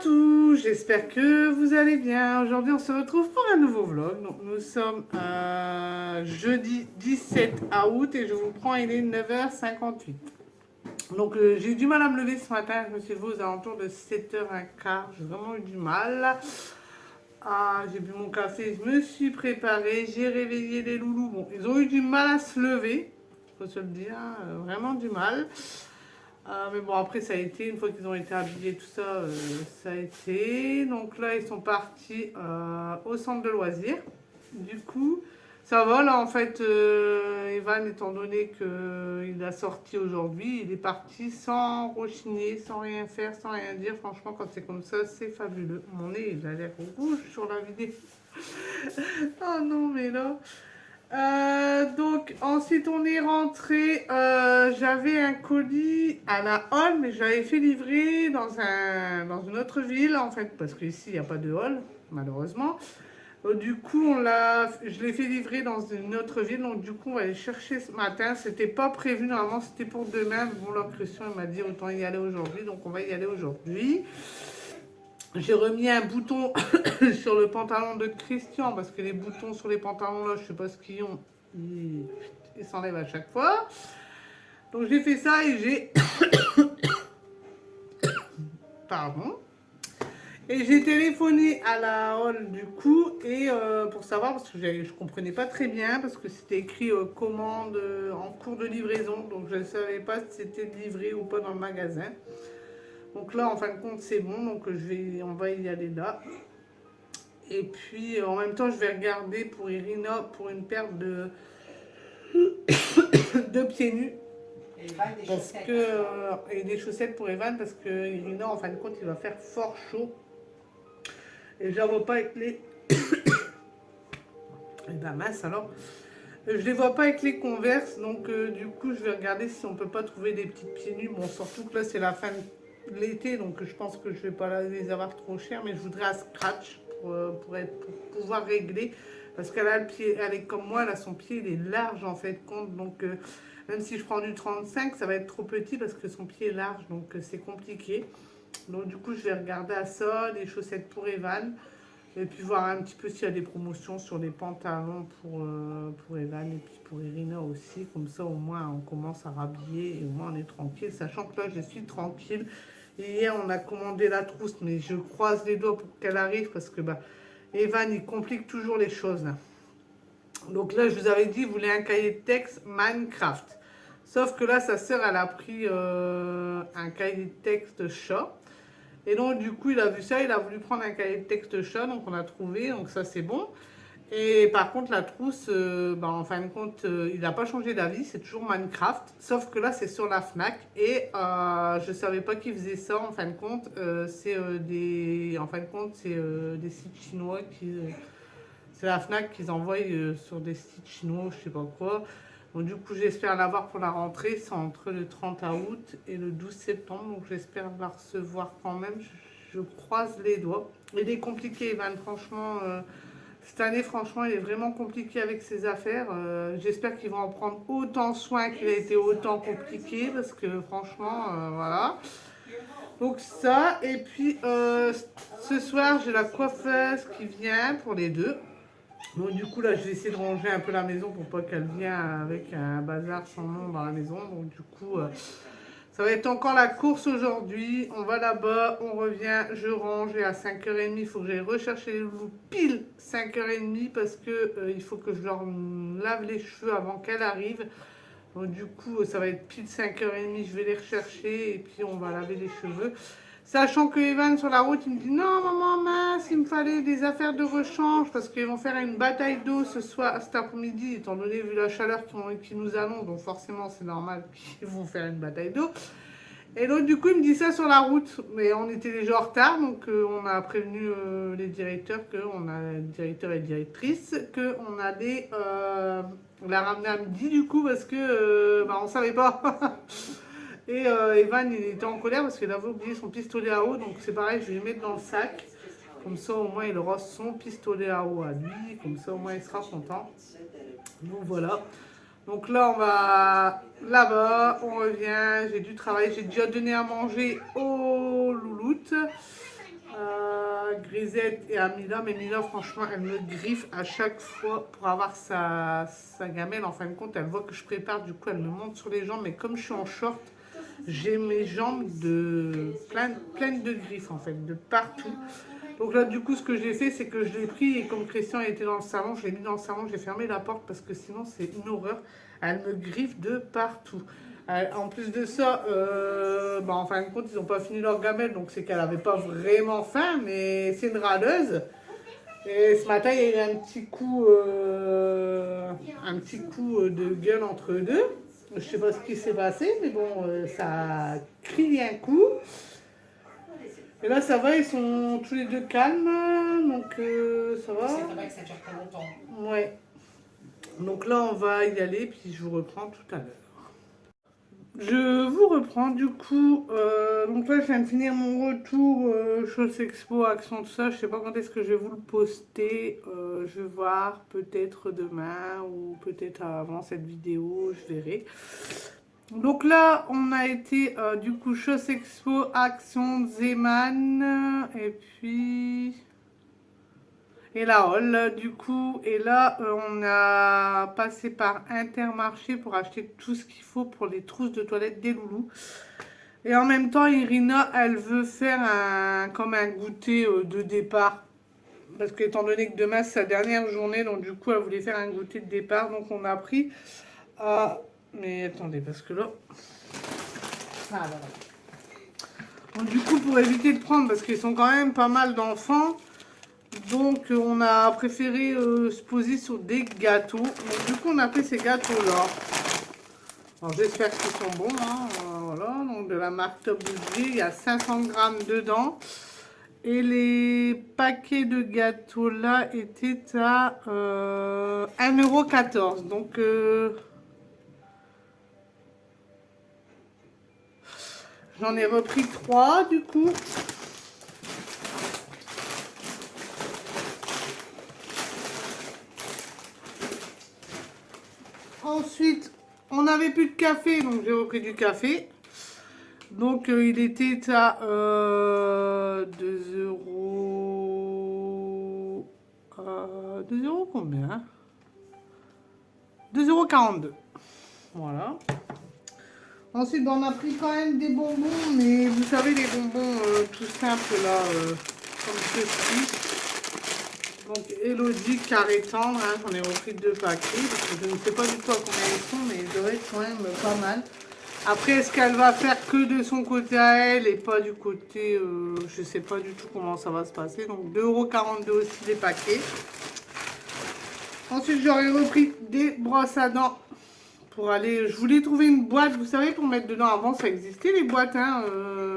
tous, j'espère que vous allez bien. Aujourd'hui, on se retrouve pour un nouveau vlog. Donc, nous sommes jeudi 17 août et je vous prends, il est 9h58. Donc, j'ai eu du mal à me lever ce matin. Je me suis levée aux alentours de 7h15. J'ai vraiment eu du mal. J'ai bu mon café, je me suis préparée, j'ai réveillé les loulous. Bon, ils ont eu du mal à se lever, faut se le dire, vraiment du mal. Mais bon, après, ça a été, une fois qu'ils ont été habillés, tout ça, ça a été. Donc là, ils sont partis au centre de loisirs. Du coup, ça va, là, en fait, Evan, étant donné qu'il a sorti aujourd'hui, il est parti sans rechigner, sans rien faire, sans rien dire. Franchement, quand c'est comme ça, c'est fabuleux. Mon nez, il a l'air rouge sur la vidéo. Oh non, mais là... donc ensuite on est rentré, j'avais un colis à la Hall, mais j'avais fait livrer dans une autre ville en fait, parce qu'ici il n'y a pas de Hall malheureusement. Du coup je l'ai fait livrer dans une autre ville, donc du coup on va aller chercher ce matin. C'était pas prévu, normalement c'était pour demain, mais bon là Christian il m'a dit autant y aller aujourd'hui, donc on va y aller aujourd'hui. J'ai remis un bouton sur le pantalon de Christian parce que les boutons sur les pantalons là, je sais pas ce qu'ils ont, ils s'enlèvent à chaque fois. Donc j'ai fait ça et j'ai pardon. Et j'ai téléphoné à la Hall du coup et pour savoir parce que je comprenais pas très bien parce que c'était écrit commande en cours de livraison, donc je ne savais pas si c'était livré ou pas dans le magasin. Donc là en fin de compte c'est bon, donc on va y aller là. Et puis en même temps, je vais regarder pour Irina pour une paire de pieds nus. Parce que, et des chaussettes pour Evan parce que Irina, en fin de compte, il va faire fort chaud. Et je la vois pas avec les. Et ben mince alors. Je les vois pas avec les Converse. Donc du coup, je vais regarder si on peut pas trouver des petites pieds nus. Bon, surtout que là, c'est la fin de l'été. Donc je pense que je vais pas les avoir trop chers. Mais je voudrais à scratch. Pour pouvoir régler parce qu'elle a le pied, elle est comme moi, elle a son pied, il est large en fait compte, donc même si je prends du 35 ça va être trop petit parce que son pied est large, donc c'est compliqué. Donc du coup je vais regarder à ça, les chaussettes pour Evan et puis voir un petit peu s'il y a des promotions sur les pantalons pour Evan et puis pour Irina aussi, comme ça au moins on commence à rhabiller et au moins on est tranquille, sachant que là je suis tranquille. Et hier, on a commandé la trousse, mais je croise les doigts pour qu'elle arrive parce que Evan, il complique toujours les choses. Donc là, je vous avais dit, il voulait un cahier de texte Minecraft. Sauf que là, sa sœur, elle a pris un cahier de texte chat. Et donc, du coup, il a vu ça, il a voulu prendre un cahier de texte chat, donc on a trouvé, donc ça, c'est bon. Et par contre, la trousse, en fin de compte, il n'a pas changé d'avis, c'est toujours Minecraft. Sauf que là, c'est sur la Fnac. Et je ne savais pas qui faisait ça, en fin de compte. C'est des sites chinois qui. C'est la Fnac qu'ils envoient sur des sites chinois, je sais pas quoi. Donc, du coup, j'espère l'avoir pour la rentrée. C'est entre le 30 août et le 12 septembre. Donc, j'espère la recevoir quand même. Je croise les doigts. Il est compliqué, Evan, franchement. Cette année, franchement, il est vraiment compliqué avec ses affaires. J'espère qu'il va en prendre autant soin qu'il a été autant compliqué. Parce que franchement, voilà. Donc ça, et puis ce soir, j'ai la coiffeuse qui vient pour les deux. Donc du coup, là, je vais essayer de ranger un peu la maison pour pas qu'elle vienne avec un bazar sans nom dans la maison. Donc du coup, ça va être encore la course aujourd'hui. On va là-bas, on revient, je range et à 5h30, il faut que j'aille rechercher les loulous pile 5h30 parce que il faut que je leur lave les cheveux avant qu'elle arrive. Donc du coup, ça va être pile 5h30, je vais les rechercher et puis on va laver les cheveux. Sachant que Evan sur la route, il me dit non maman mince, il me fallait des affaires de rechange parce qu'ils vont faire une bataille d'eau ce soir, cet après-midi, étant donné vu la chaleur qu'ils nous annoncent, donc forcément c'est normal qu'ils vont faire une bataille d'eau. Et donc du coup il me dit ça sur la route, mais on était déjà en retard, donc on a prévenu les directeurs, directeurs et directrices, qu'on allait la ramener à midi du coup parce que on savait pas. Et Evan, il était en colère parce qu'il avait oublié son pistolet à eau. Donc c'est pareil, je vais le mettre dans le sac. Comme ça, au moins, il aura son pistolet à eau à lui. Comme ça, au moins, il sera content. Donc voilà. Donc là, on va là-bas, on revient. J'ai du travail. J'ai déjà donné à manger aux louloutes. Grisette et à Mila, mais Mila franchement elle me griffe à chaque fois pour avoir sa gamelle. En fin de compte elle voit que je prépare, du coup elle me monte sur les jambes, mais comme je suis en short, j'ai mes jambes pleines de griffes en fait, de partout. Donc là du coup ce que j'ai fait c'est que je l'ai pris et comme Christian était dans le salon, je l'ai mis dans le salon, j'ai fermé la porte parce que sinon c'est une horreur. Elle me griffe de partout. En plus de ça, en fin de compte, ils n'ont pas fini leur gamelle, donc c'est qu'elle n'avait pas vraiment faim, mais c'est une râleuse. Et ce matin, il y a eu un petit coup de gueule entre eux deux. Je ne sais pas ce qui s'est passé, mais bon, ça a crié un coup. Et là, ça va, ils sont tous les deux calmes, donc ça va. C'est vrai que ça dure pas longtemps. Ouais. Donc là, on va y aller, puis je vous reprends tout à l'heure. Je vous reprends du coup, donc là je viens de finir mon retour Chausse Expo, Action, tout ça, je sais pas quand est-ce que je vais vous le poster, je vais voir peut-être demain ou peut-être avant cette vidéo, je verrai. Donc là on a été du coup Chausse Expo, Action, Zeeman et puis... Et la Hall du coup, et là on a passé par Intermarché pour acheter tout ce qu'il faut pour les trousses de toilette des loulous. Et en même temps Irina elle veut faire comme un goûter de départ. Parce qu'étant donné que demain c'est sa dernière journée, donc du coup elle voulait faire un goûter de départ. Donc on a pris... mais attendez parce que là... Ah voilà. Donc du coup pour éviter de prendre, parce qu'ils sont quand même pas mal d'enfants... Donc on a préféré se poser sur des gâteaux. Donc du coup on a pris ces gâteaux là. Alors j'espère qu'ils sont bons. Hein. Voilà, donc de la marque Top Budget. Il y a 500 grammes dedans. Et les paquets de gâteaux là étaient à 1,14 €. Donc j'en ai repris 3 du coup. Ensuite, on n'avait plus de café, donc j'ai repris du café. Donc, il était à 2 euros. 2 euros combien? 2,42 €. Voilà. Ensuite, on a pris quand même des bonbons, mais vous savez, les bonbons tout simples là, comme ceci. Donc Elodie carré tendre, hein, j'en ai repris 2 paquets, parce que je ne sais pas du tout à combien ils sont, mais ils doivent être quand même pas mal. Après, est-ce qu'elle va faire que de son côté à elle et pas du côté, je ne sais pas du tout comment ça va se passer. Donc 2,42 € aussi les paquets. Ensuite, j'aurais repris des brosses à dents pour aller... Je voulais trouver une boîte, vous savez, pour mettre dedans. Avant, ça existait les boîtes, hein.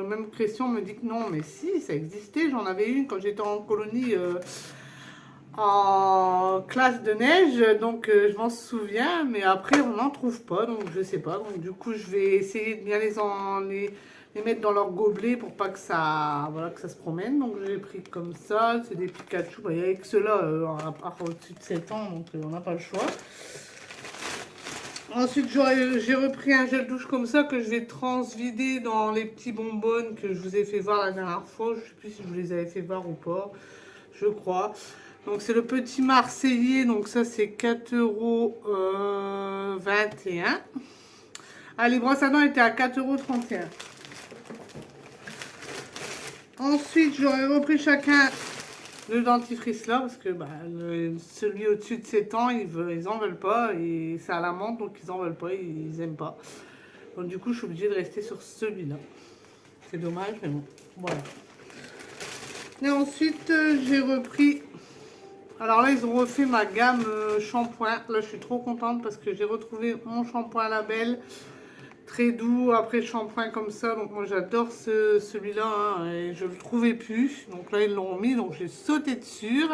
Même Christian me dit que non, mais si, ça existait. J'en avais une quand j'étais en colonie... en classe de neige, donc je m'en souviens, mais après on n'en trouve pas, donc je sais pas. Donc du coup je vais essayer de bien les mettre dans leur gobelet pour pas que ça, voilà, que ça se promène. Donc j'ai pris comme ça, c'est des Pikachu, il y a que ceux-là à part au-dessus de 7 ans, donc on n'a pas le choix. Ensuite j'ai repris un gel douche comme ça que je vais transvider dans les petits bonbonnes que je vous ai fait voir la dernière fois. Je sais plus si je vous les avais fait voir ou pas, je crois. Donc c'est le petit Marseillais, donc ça c'est 4,21 €. Ah, les brosses à dents étaient à 4,31 €. Ensuite j'aurais repris chacun le dentifrice là, parce que celui au-dessus de 7 ans, ils en veulent pas, et c'est à la menthe, donc ils en veulent pas, ils aiment pas. Donc du coup je suis obligée de rester sur celui-là. C'est dommage, mais bon, voilà. Et ensuite j'ai repris... Alors là, ils ont refait ma gamme shampoing. Là, je suis trop contente parce que j'ai retrouvé mon shampoing Label. Très doux, après shampoing comme ça. Donc moi, j'adore celui-là. Hein, et je ne le trouvais plus. Donc là, ils l'ont mis. Donc j'ai sauté dessus.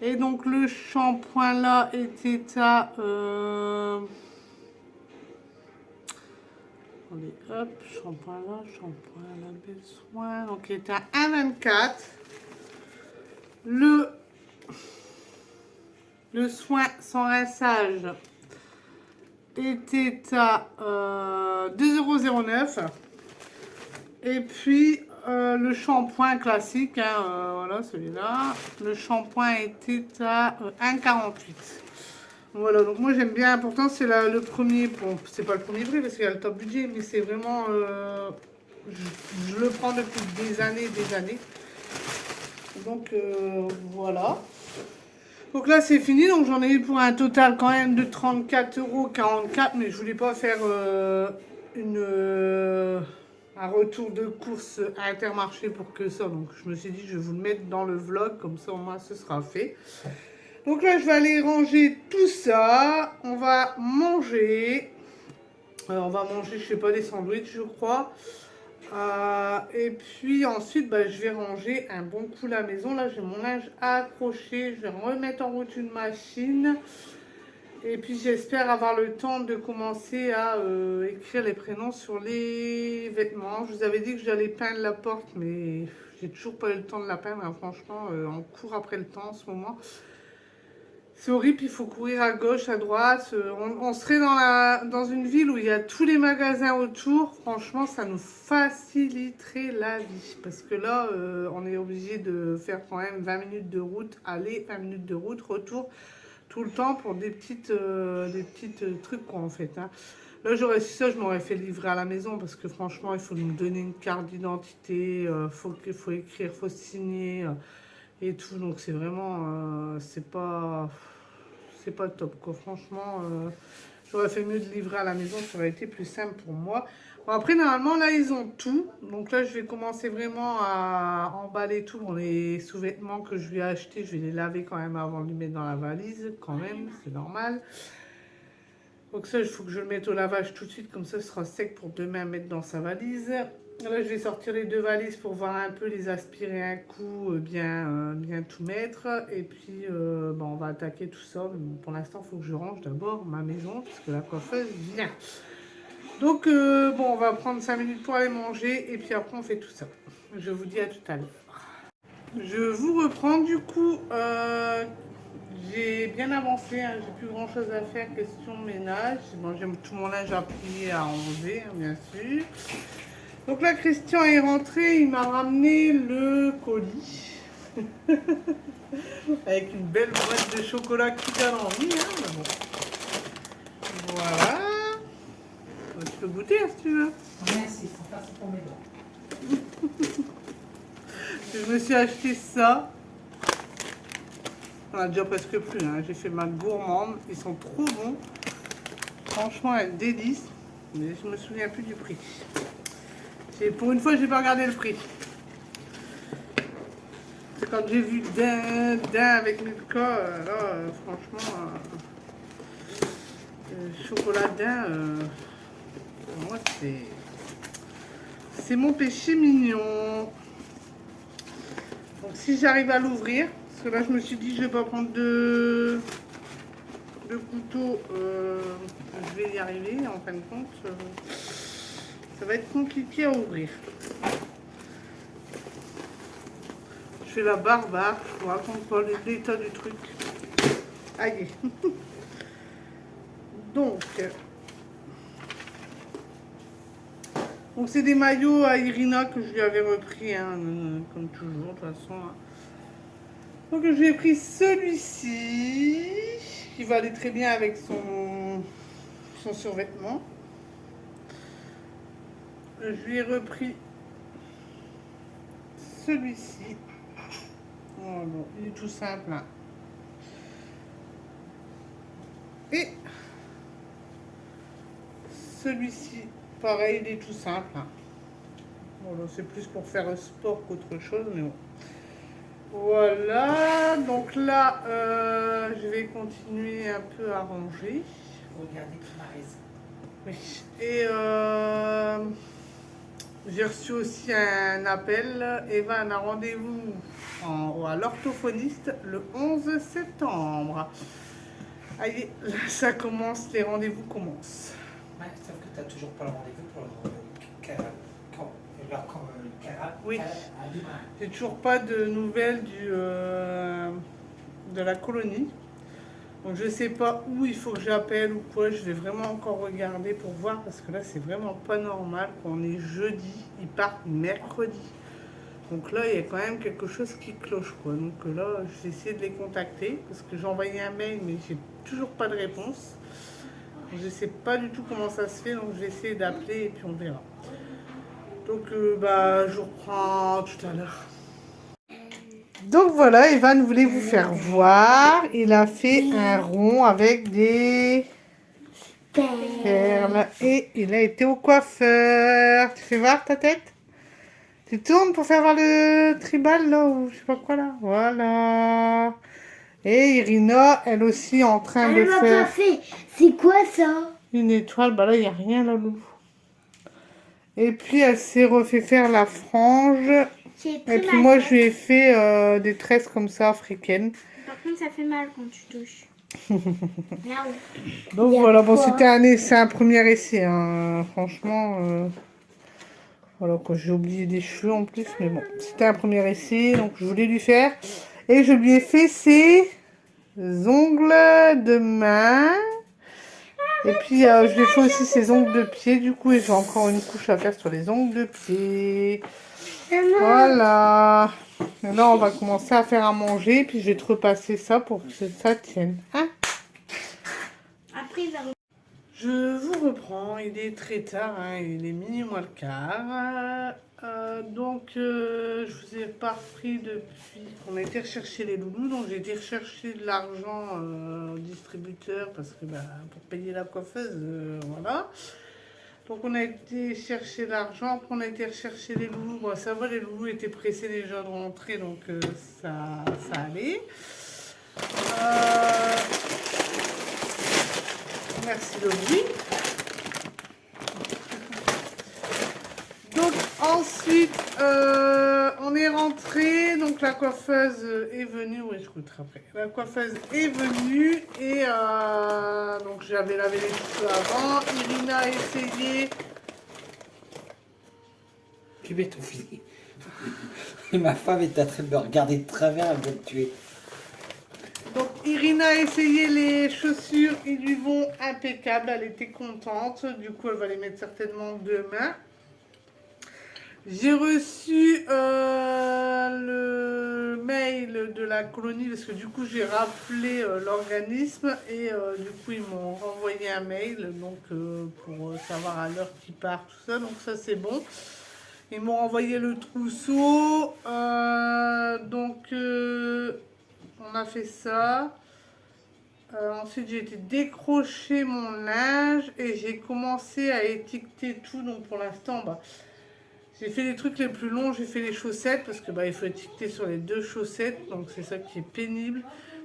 Et donc le shampoing là était à... Attendez, hop, shampoing Label soin. Donc il était à 1,24 €. Le soin sans rinçage était à 2,09 €. Et puis, le shampoing classique, hein, voilà celui-là. Le shampoing était à 1,48. Voilà, donc moi j'aime bien. Pourtant c'est le premier, bon c'est pas le premier prix parce qu'il y a le top budget, mais c'est vraiment, je le prends depuis des années, des années. Donc voilà. Donc là c'est fini, donc j'en ai eu pour un total quand même de 34,44 €, mais je voulais pas faire un retour de course Intermarché pour que ça. Donc je me suis dit je vais vous le mettre dans le vlog, comme ça au moins ce sera fait. Donc là je vais aller ranger tout ça, on va manger. Je sais pas, des sandwichs je crois. Et puis ensuite, je vais ranger un bon coup la maison. Là, j'ai mon linge accroché. Je vais remettre en route une machine. Et puis, j'espère avoir le temps de commencer à écrire les prénoms sur les vêtements. Je vous avais dit que j'allais peindre la porte, mais j'ai toujours pas eu le temps de la peindre, hein. Franchement, on court après le temps en ce moment. C'est horrible, il faut courir à gauche, à droite. On serait dans une ville où il y a tous les magasins autour. Franchement, ça nous faciliterait la vie. Parce que là, on est obligé de faire quand même 20 minutes de route, aller, 20 minutes de route, retour, tout le temps pour des petites trucs quoi en fait, hein. Là, j'aurais su ça, je m'aurais fait livrer à la maison parce que franchement, il faut nous donner une carte d'identité, faut écrire, faut signer et tout. Donc c'est vraiment, c'est pas top quoi. Franchement, j'aurais fait mieux de livrer à la maison, ça aurait été plus simple pour moi. Bon, après normalement là ils ont tout, donc là je vais commencer vraiment à emballer tout. Bon, les sous-vêtements que je lui ai achetés, je vais les laver quand même avant de les mettre dans la valise, quand même, c'est normal. Donc ça il faut que je le mette au lavage tout de suite, comme ça ce sera sec pour demain mettre dans sa valise. Là je vais sortir les deux valises pour voir un peu, les aspirer un coup, bien tout mettre. Et puis on va attaquer tout ça. Mais pour l'instant il faut que je range d'abord ma maison parce que la coiffeuse vient. Donc on va prendre 5 minutes pour aller manger et puis après on fait tout ça. Je vous dis à tout à l'heure. Je vous reprends du coup. J'ai bien avancé, hein, j'ai plus grand chose à faire, question ménage. Bon, j'ai tout mon linge à plier, à enlever, hein, bien sûr. Donc là, Christian est rentré, il m'a ramené le colis. Avec une belle boîte de chocolat qui donne envie, hein, mais bon. Voilà. Tu peux goûter hein, si tu veux. Merci, c'est pas pour mes doigts. Je me suis acheté ça. On a déjà presque plus, hein. J'ai fait ma gourmande, ils sont trop bons. Franchement, un délice. Mais je me souviens plus du prix. Pour une fois, j'ai pas regardé le prix. C'est quand j'ai vu d'un avec Milka, là, franchement, chocolat d'un, pour moi, c'est mon péché mignon. Donc, si j'arrive à l'ouvrir, parce que là, je me suis dit, je vais pas prendre de couteau, je vais y arriver, en fin de compte. Ça va être compliqué à ouvrir. Je fais la barbare, je vous raconte pas l'état du truc. Aïe. Donc c'est des maillots à Irina que je lui avais repris, hein, comme toujours, de toute façon. Hein. Donc je lui ai pris celui-ci, qui va aller très bien avec son survêtement. Je lui ai repris celui-ci. Oh non, il est tout simple. Hein. Et celui-ci, pareil, il est tout simple. Hein. Bon, c'est plus pour faire un sport qu'autre chose, mais bon. Voilà, donc là, je vais continuer un peu à ranger. Regardez qui m'a raison. Oui. Et j'ai reçu aussi un appel. Eva a un rendez-vous à l'orthophoniste le 11 septembre. Allez, là, ça commence, les rendez-vous commencent. Ouais, sauf que tu n'as toujours pas le rendez-vous pour le oui, j'ai toujours pas de nouvelles de la colonie. Donc je sais pas où il faut que j'appelle ou quoi. Je vais vraiment encore regarder pour voir parce que là c'est vraiment pas normal qu'on est jeudi, ils partent mercredi. Donc là, il y a quand même quelque chose qui cloche, quoi. Donc là, je vais essayer de les contacter parce que j'ai envoyé un mail, mais j'ai toujours pas de réponse. Je sais pas du tout comment ça se fait, donc je vais essayer d'appeler et puis on verra. Donc je vous reprends tout à l'heure. Donc voilà, Evan voulait vous faire voir. Il a fait un rond avec des perles. Et il a été au coiffeur. Tu fais voir ta tête? Tu tournes pour faire voir le tribal là ou je sais pas quoi là. Voilà. Et Irina, elle aussi en train de faire C'est quoi ça? une étoile. Bah là, il n'y a rien là, Loulou. Et puis elle s'est refait faire la frange. Et puis moi, je lui ai fait des tresses comme ça, africaines. Par contre, ça fait mal quand tu touches. Donc voilà, bon, c'est un premier essai, hein. Franchement. Voilà, quoi, j'ai oublié des cheveux en plus, mais bon, c'était un premier essai, donc je voulais lui faire. Et je lui ai fait ses ongles de main. Et puis, je lui ai fait aussi ses ongles de pied, du coup, et j'ai encore une couche à faire sur les ongles de pied. Voilà. Et là, on va commencer à faire à manger, puis je vais te repasser ça pour que ça tienne. Hein? Après, il va... Je vous reprends, il est très tard, hein, il est minuit moins le quart. Je vous ai pas repris depuis qu'on a été rechercher les loulous, donc j'ai été rechercher de l'argent au distributeur parce que pour payer la coiffeuse, voilà. Donc on a été chercher l'argent, après on a été rechercher les loulous. Bon, ça va, les loulous étaient pressés déjà de rentrer, donc ça allait. Merci Laurie. Donc ensuite, on est rentré. Donc la coiffeuse est venue. Oui, je goûterai après. La coiffeuse est venue et donc j'avais lavé les cheveux avant. Irina a essayé. Tu mets ton fusil. Et ma femme est en train de me regarder de travers, elle veut me tuer. Donc Irina a essayé les chaussures, ils lui vont impeccables, elle était contente, du coup elle va les mettre certainement demain. J'ai reçu le mail de la colonie parce que du coup j'ai rappelé l'organisme et du coup ils m'ont renvoyé un mail donc pour savoir à l'heure qu'ils partent, tout ça, donc ça c'est bon. Ils m'ont envoyé le trousseau, on a fait ça. Ensuite, j'ai été décrocher mon linge et j'ai commencé à étiqueter tout. Donc, pour l'instant, j'ai fait les trucs les plus longs. J'ai fait les chaussettes parce que il faut étiqueter sur les 2 chaussettes. Donc, c'est ça qui est pénible.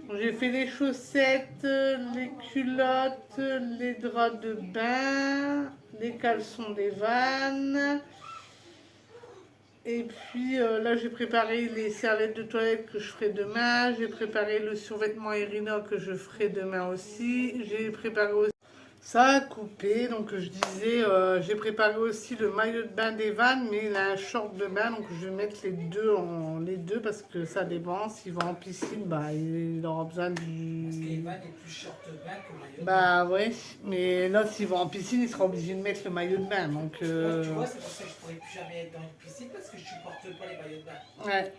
Donc, j'ai fait les chaussettes, les culottes, les draps de bain, les caleçons des vannes. Et puis là, j'ai préparé les serviettes de toilette que je ferai demain. J'ai préparé le survêtement Irina que je ferai demain aussi. J'ai préparé aussi... Ça a coupé, donc je disais, j'ai préparé aussi le maillot de bain d'Evan, mais il a un short de bain, donc je vais mettre les deux parce que ça dépend. S'il va en piscine, il aura besoin du... Parce qu'Evan est plus short de bain que maillot de bain. Ouais, mais là, s'il va en piscine, il sera obligé de mettre le maillot de bain, donc... Tu vois, c'est pour ça que je pourrais plus jamais être dans une piscine parce que je supporte pas les maillots de bain. Ouais.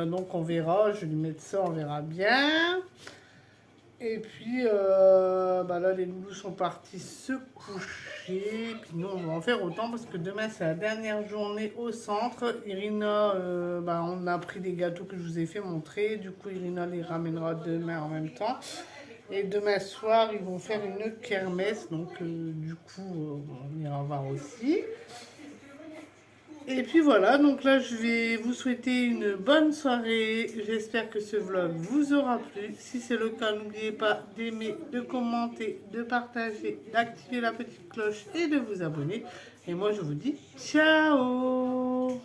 Donc on verra, je vais lui mettre ça, on verra bien. Et puis là les loulous sont partis se coucher. Puis nous on va en faire autant parce que demain c'est la dernière journée au centre. Irina, on a pris des gâteaux que je vous ai fait montrer. Du coup Irina les ramènera demain en même temps. Et demain soir ils vont faire une kermesse. Donc du coup on ira voir aussi. Et puis voilà, donc là je vais vous souhaiter une bonne soirée. J'espère que ce vlog vous aura plu. Si c'est le cas, n'oubliez pas d'aimer, de commenter, de partager, d'activer la petite cloche et de vous abonner. Et moi je vous dis ciao!